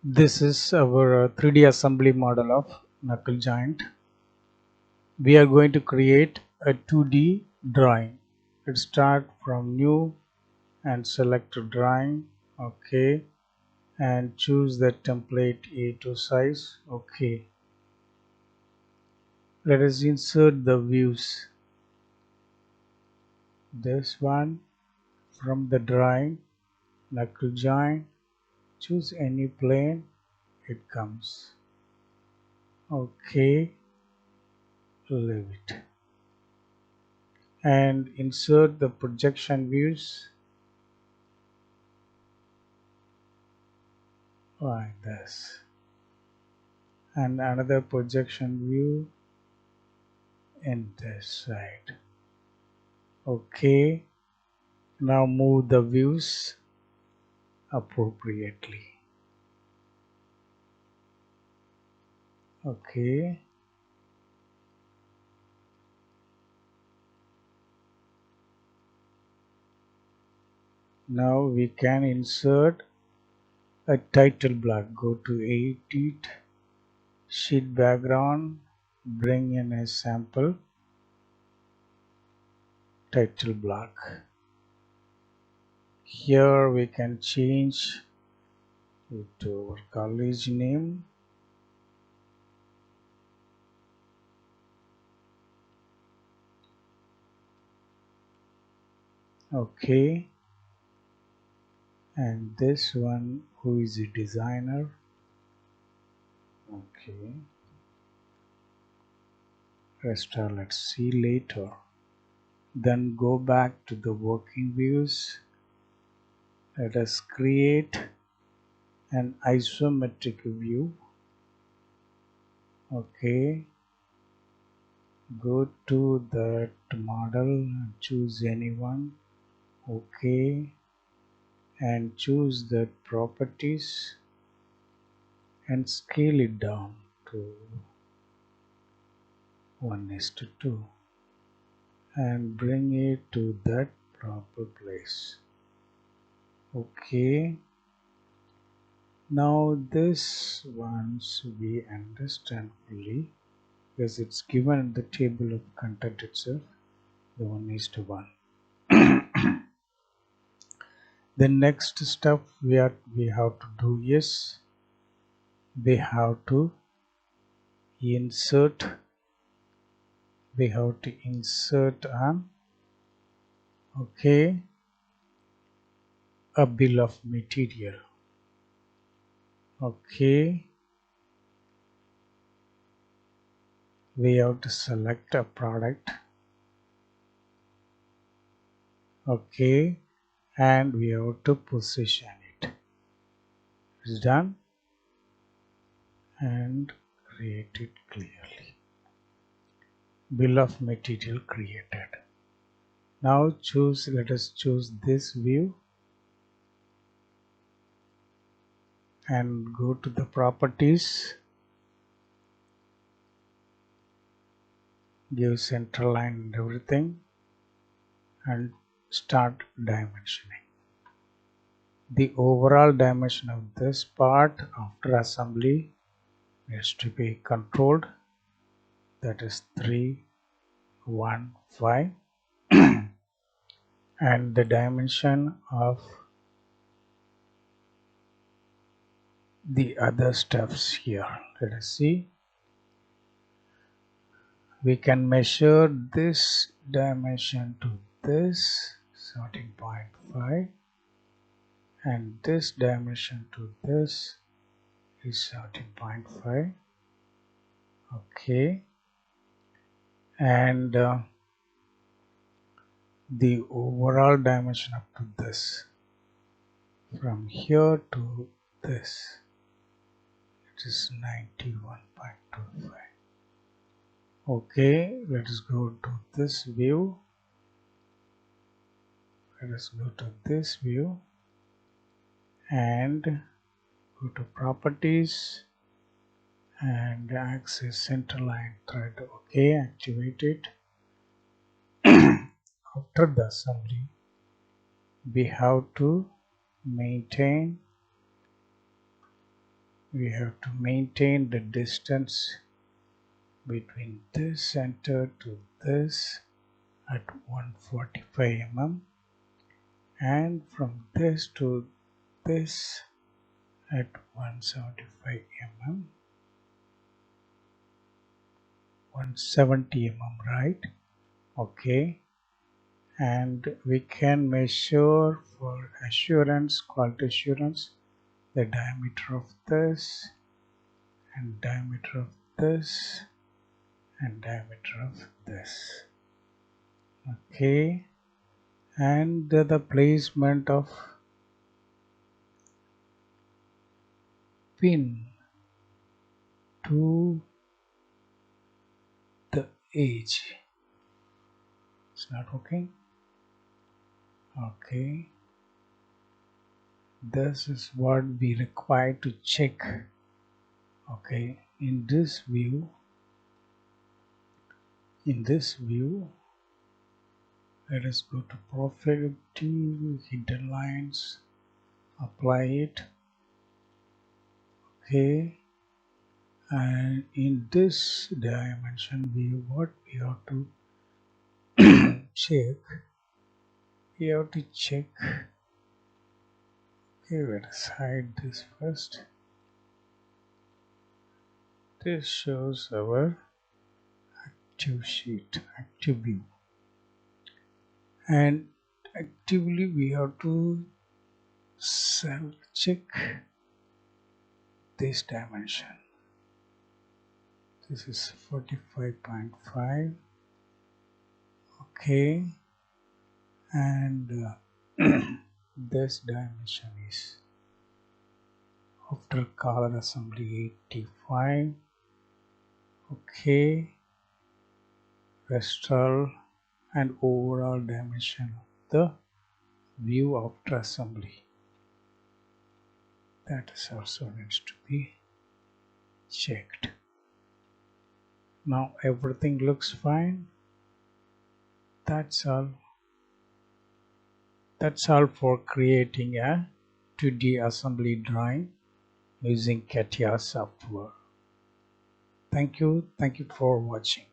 This is our 3D assembly model of knuckle joint. We are going to create a 2D drawing. Let's start from new and select drawing. OK, and choose the template A2 size. OK, let us insert the views. This one from the drawing, knuckle joint. Choose any plane, it comes. OK, leave it. And insert the projection views like this, and another projection view in this side. OK, now move the views appropriately. OK, now we can insert a title block. Go to Edit, Sheet Background, bring in a sample title block. Here we can change it to our college name. OK, and this one, who is a designer. OK, rest let's see later. Then go back to the working views. Let us create an isometric view. OK, go to that model and choose anyone. OK, and choose the properties and scale it down to 1:2 and bring it to that proper place. OK, now this once we understand fully, because it's given in the table of content itself, the 1:1. The next step we have to do is we have to insert an OK, a bill of material. OK, we have to select a product. OK, and we have to position it. It's done, and create it clearly. Bill of material created. Now let us choose this view and go to the properties, give center line and everything, and start dimensioning. The overall dimension of this part after assembly has to be controlled, that is 315, and the dimension of the other stuffs here. Let us see. We can measure this dimension to this 17.5, and this dimension to this is 17.5. OK, and the overall dimension up to this, from here to this, it is 91.25. OK, let us go to this view. Let us go to this view and go to properties and access center line thread. OK, activate it. After the assembly, we have to maintain we have to maintain the distance between this center to this at 145 mm, and from this to this at 175 mm, 170 mm, right? Okay, and we can measure for assurance, quality assurance, the diameter of this and diameter of this and diameter of this. Okay, and the placement of pin to the edge. It's not working. Okay, this is what we require to check. Okay, in this view, let us go to perspective, hidden lines, apply it. Okay, and in this dimension view, what we have to check, okay, let us hide this first. This shows our active sheet, active view, and actively we have to self check this dimension. This is 45.5. Okay, and this dimension is after color assembly 85. Okay, vestral and overall dimension of the view after assembly, that is also needs to be checked. Now everything looks fine. That's all for creating a 2D assembly drawing using Catia software. Thank you for watching.